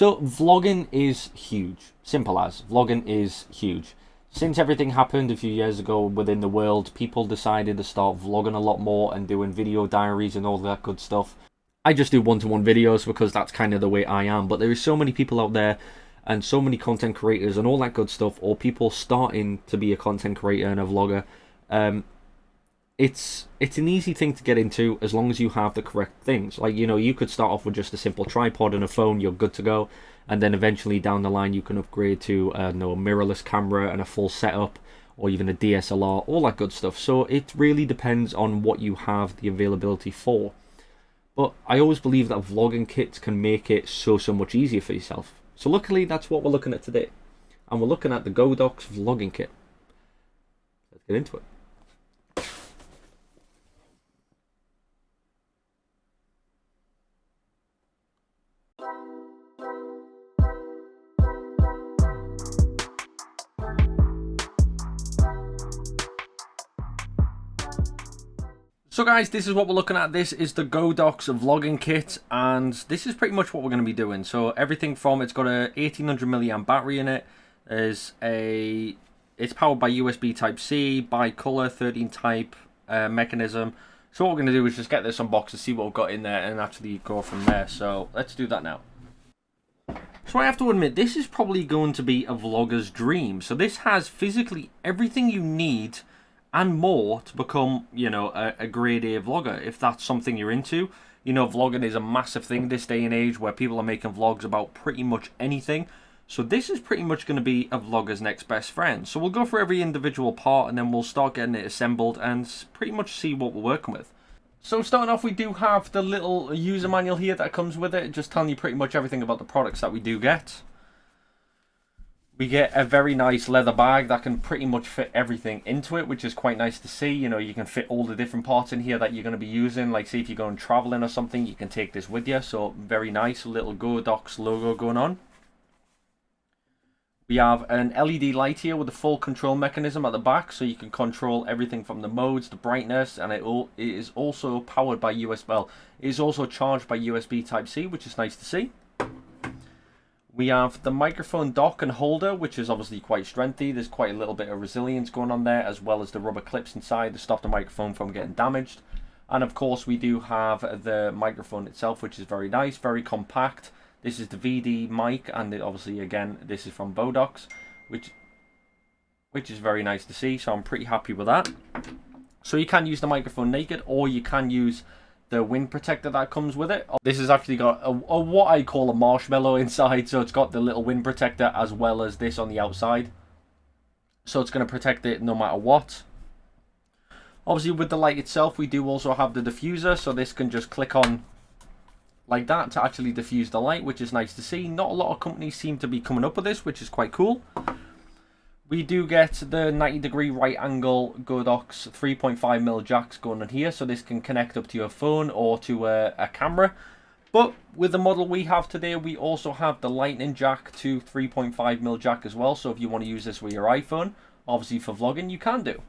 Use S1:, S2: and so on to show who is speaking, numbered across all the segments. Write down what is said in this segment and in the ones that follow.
S1: So vlogging is huge. Simple as. Vlogging is huge. Since everything happened a few years ago within the world, people decided to start vlogging a lot more and doing video diaries and all that good stuff. I just do one-to-one videos because that's kind of the way I am. But there is so many people out there and so many content creators and all that good stuff, or people starting to be a content creator and a vlogger. It's an easy thing to get into as long as you have the correct things. Like, you know, you could start off with just a simple tripod and a phone, you're good to go. And then eventually down the line you can upgrade to a mirrorless camera and a full setup, or even a DSLR, all that good stuff. So it really depends on what you have the availability for. But I always believe that vlogging kits can make it so much easier for yourself. So luckily that's what we're looking at today. And we're looking at the godox vlogging kit. Let's get into it. So guys, this is what we're looking at. This is the godox vlogging kit, and this is pretty much what we're going to be doing. So everything from, it's got a 1800 milliamp battery in it. It's powered by USB Type-C, bi-color 13 type mechanism. So what we're going to do is just get this unboxed and see what we've got in there and actually go from there. So let's do that now. So I have to admit, this is probably going to be a vlogger's dream. So this has physically everything you need and more to become, you know, a grade A vlogger, if that's something you're into. You know, vlogging is a massive thing this day and age where people are making vlogs about pretty much anything. So this is pretty much going to be a vlogger's next best friend. So we'll go through every individual part and then we'll start getting it assembled and pretty much see what we're working with. So starting off, we do have the little user manual here that comes with it, just telling you pretty much everything about the products that we do get. We get a very nice leather bag that can pretty much fit everything into it, which is quite nice to see. You know, you can fit all the different parts in here that you're going to be using. Like, say if you're going traveling or something, you can take this with you. So very nice, little godox logo going on. We have an LED light here with a full control mechanism at the back, so you can control everything from the modes, the brightness, and it is also powered by USB. Well, it is also charged by USB Type-C, which is nice to see. We have the microphone dock and holder, which is obviously quite strengthy. There's quite a little bit of resilience going on there, as well as the rubber clips inside to stop the microphone from getting damaged. And of course, we do have the microphone itself, which is very nice, very compact. This is the VD mic, and obviously, again, this is from godox, which is very nice to see. So I'm pretty happy with that. So you can use the microphone naked, or you can use the wind protector that comes with it. This has actually got a what I call a marshmallow inside, so it's got the little wind protector as well as this on the outside, so it's going to protect it no matter what. Obviously with the light itself, we do also have the diffuser, so this can just click on like that to actually diffuse the light, which is nice to see. Not a lot of companies seem to be coming up with this, which is quite cool. We do get the 90-degree right angle godox 3.5mm jacks going on here, so this can connect up to your phone or to a camera. But with the model we have today, we also have the lightning jack to 3.5mm jack as well, so if you want to use this with your iPhone, obviously for vlogging, you can do.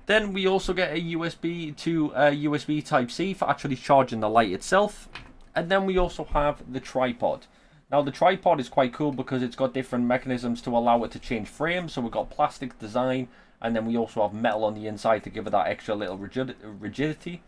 S1: Then we also get a USB to USB Type-C for actually charging the light itself. And then we also have the tripod. Now the tripod is quite cool because it's got different mechanisms to allow it to change frame. So we've got plastic design, and then we also have metal on the inside to give it that extra little rigidity.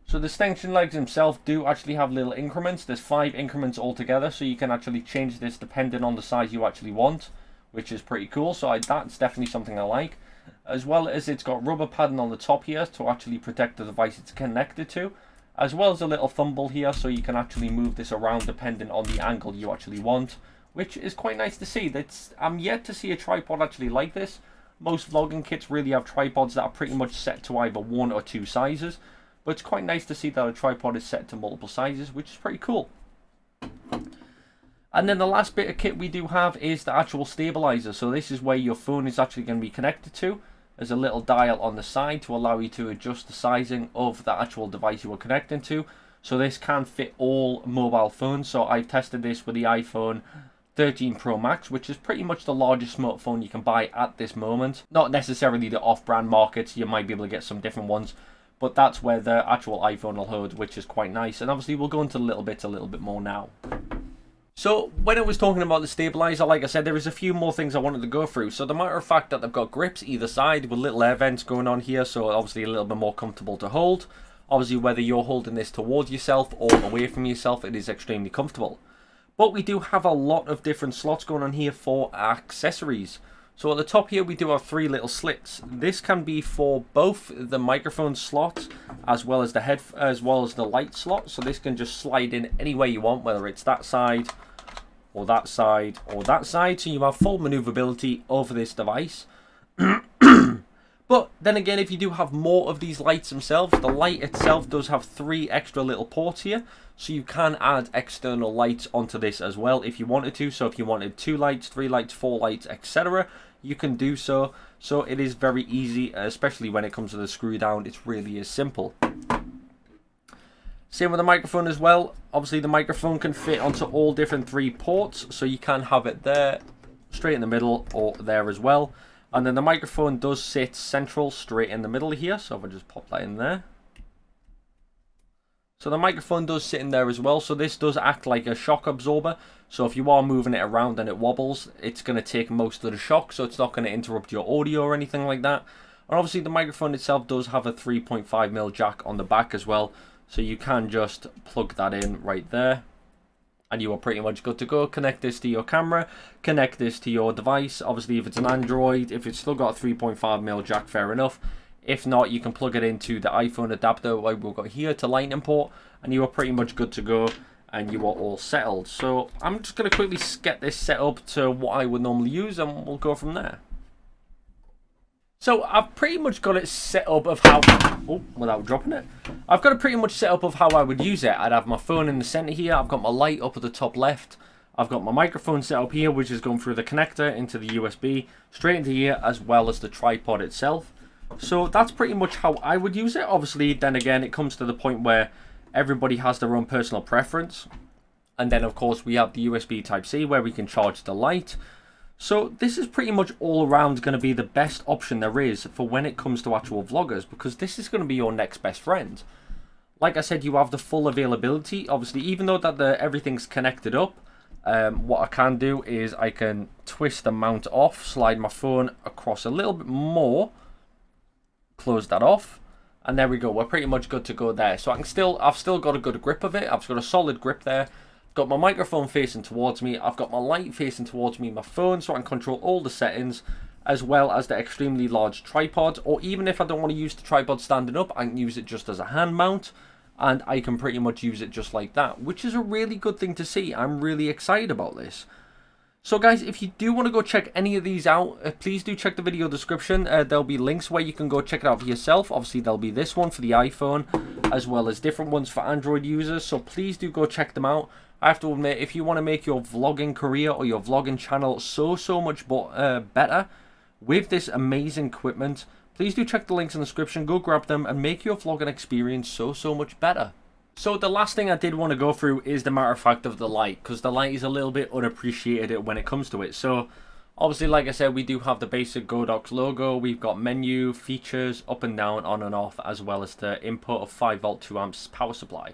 S1: So the extension legs themselves do actually have little increments. There's 5 increments altogether, so you can actually change this depending on the size you actually want, which is pretty cool. So that's definitely something I like. As well as it's got rubber padding on the top here to actually protect the device it's connected to, as well as a little thumble here, so you can actually move this around depending on the angle you actually want, which is quite nice to see. I'm yet to see a tripod actually like this. Most vlogging kits really have tripods that are pretty much set to either 1 or 2 sizes, but it's quite nice to see that a tripod is set to multiple sizes, which is pretty cool. And then the last bit of kit we do have is the actual stabilizer. So this is where your phone is actually going to be connected to. There's a little dial on the side to allow you to adjust the sizing of the actual device you are connecting to. So this can fit all mobile phones. So I've tested this with the iPhone 13 Pro Max, which is pretty much the largest smartphone you can buy at this moment. Not necessarily the off-brand markets, you might be able to get some different ones, but that's where the actual iPhone will hold, which is quite nice. And obviously we'll go into little bit more now. So when I was talking about the stabilizer, like I said, there is a few more things I wanted to go through. So the matter of fact that they've got grips either side with little air vents going on here, so obviously a little bit more comfortable to hold. Obviously, whether you're holding this towards yourself or away from yourself, it is extremely comfortable. But we do have a lot of different slots going on here for accessories. So at the top here, we do have 3 little slits. This can be for both the microphone slot as well as the light slot. So this can just slide in any way you want, whether it's that side or that side or that side. So you have full maneuverability over this device. But then again, if you do have more of these lights themselves, the light itself does have 3 extra little ports here. So you can add external lights onto this as well if you wanted to. So if you wanted 2 lights, 3 lights, 4 lights, etc., you can do so. So it is very easy, especially when it comes to the screw down. It really is simple. Same with the microphone as well. Obviously the microphone can fit onto all different 3 ports. So you can have it there, straight in the middle, or there as well. And then the microphone does sit central, straight in the middle here. So if I just pop that in there. So the microphone does sit in there as well. So this does act like a shock absorber. So if you are moving it around and it wobbles, it's going to take most of the shock. So it's not going to interrupt your audio or anything like that. And obviously the microphone itself does have a 3.5mm jack on the back as well. So you can just plug that in right there. And you are pretty much good to go. Connect this to your camera. Connect this to your device. Obviously if it's an Android, if it's still got a 3.5mm jack, fair enough. If not, you can plug it into the iPhone adapter like we've got here to Lightning port, and you are pretty much good to go, and you are all settled. So I'm just going to quickly get this set up to what I would normally use, and we'll go from there. So I've pretty much got it set up of how, without dropping it, I've got it pretty much set up of how I would use it. I'd have my phone in the center here. I've got my light up at the top left. I've got my microphone set up here, which is going through the connector into the USB, straight into here, as well as the tripod itself. So that's pretty much how I would use it. Obviously, then again, it comes to the point where everybody has their own personal preference. And then, of course, we have the USB Type-C where we can charge the light. So this is pretty much all around going to be the best option there is for when it comes to actual vloggers, because this is going to be your next best friend. Like I said, you have the full availability. Obviously, even though that everything's connected up, what I can do is I can twist the mount off, slide my phone across a little bit more, close that off, and there we go. We're pretty much good to go there. So I've still got a good grip of it. I've got a solid grip there. Got my microphone facing towards me. I've got my light facing towards me, my phone, so I can control all the settings, as well as the extremely large tripod. Or even if I don't want to use the tripod standing up, I can use it just as a hand mount, and I can pretty much use it just like that, which is a really good thing to see. I'm really excited about this. So guys, if you do want to go check any of these out, please do check the video description. There'll be links where you can go check it out for yourself. Obviously, there'll be this one for the iPhone, as well as different ones for Android users. So please do go check them out. I have to admit, if you want to make your vlogging career or your vlogging channel so much better with this amazing equipment, please do check the links in the description. Go grab them and make your vlogging experience so much better. So the last thing I did want to go through is the matter of fact of the light, because the light is a little bit unappreciated when it comes to it. So obviously, like I said, we do have the basic godox logo. We've got menu, features, up and down, on and off, as well as the input of 5V 2 amps power supply.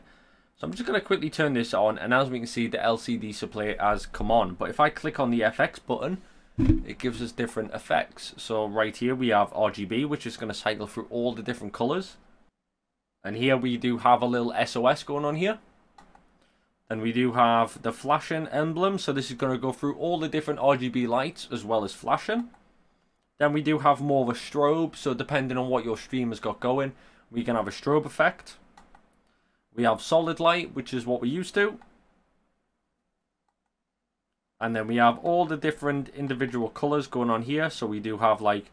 S1: So I'm just going to quickly turn this on, and as we can see, the LCD display has come on. But if I click on the FX button, it gives us different effects. So right here we have RGB, which is going to cycle through all the different colors. And here we do have a little SOS going on here. And we do have the flashing emblem. So this is going to go through all the different RGB lights as well as flashing. Then we do have more of a strobe. So depending on what your stream has got going, we can have a strobe effect. We have solid light, which is what we're used to. And then we have all the different individual colors going on here. So we do have like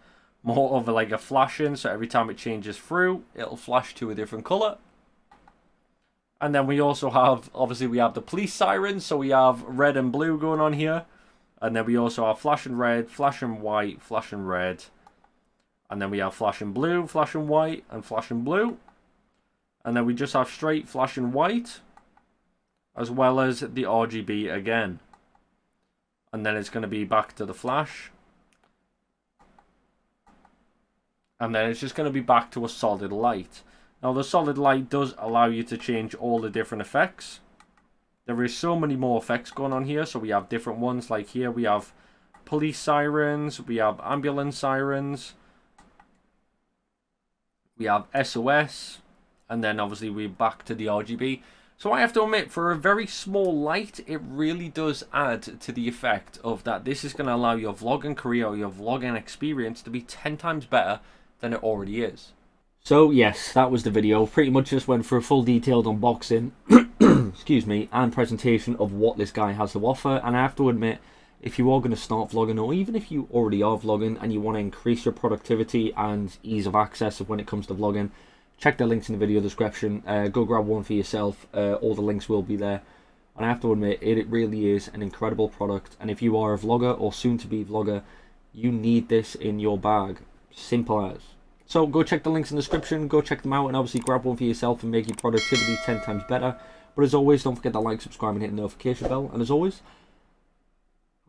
S1: more of like a flashing, so every time it changes through, it'll flash to a different color. And then we also have, obviously we have the police sirens, so we have red and blue going on here. And then we also have flashing red, flashing white, flashing red. And then we have flashing blue, flashing white, and flashing blue. And then we just have straight flashing white, as well as the RGB again. And then it's going to be back to the flash. And then it's just going to be back to a solid light. Now the solid light does allow you to change all the different effects. There is so many more effects going on here. So we have different ones, like here we have police sirens, we have ambulance sirens, we have SOS, and then obviously we're back to the RGB. So I have to admit, for a very small light, it really does add to the effect of that. This is going to allow your vlogging career or your vlogging experience to be 10 times better than it already is. So yes, that was the video. Pretty much just went for a full detailed unboxing, excuse me, and presentation of what this guy has to offer. And I have to admit, if you are going to start vlogging, or even if you already are vlogging and you want to increase your productivity and ease of access of when it comes to vlogging, check the links in the video description. Go grab one for yourself. All the links will be there. And I have to admit, it really is an incredible product. And if you are a vlogger or soon to be vlogger, you need this in your bag. Simple as. So go check the links in the description. Go check them out and obviously grab one for yourself and make your productivity 10 times better. But as always, don't forget to like, subscribe and hit the notification bell. And as always,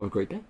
S1: have a great day.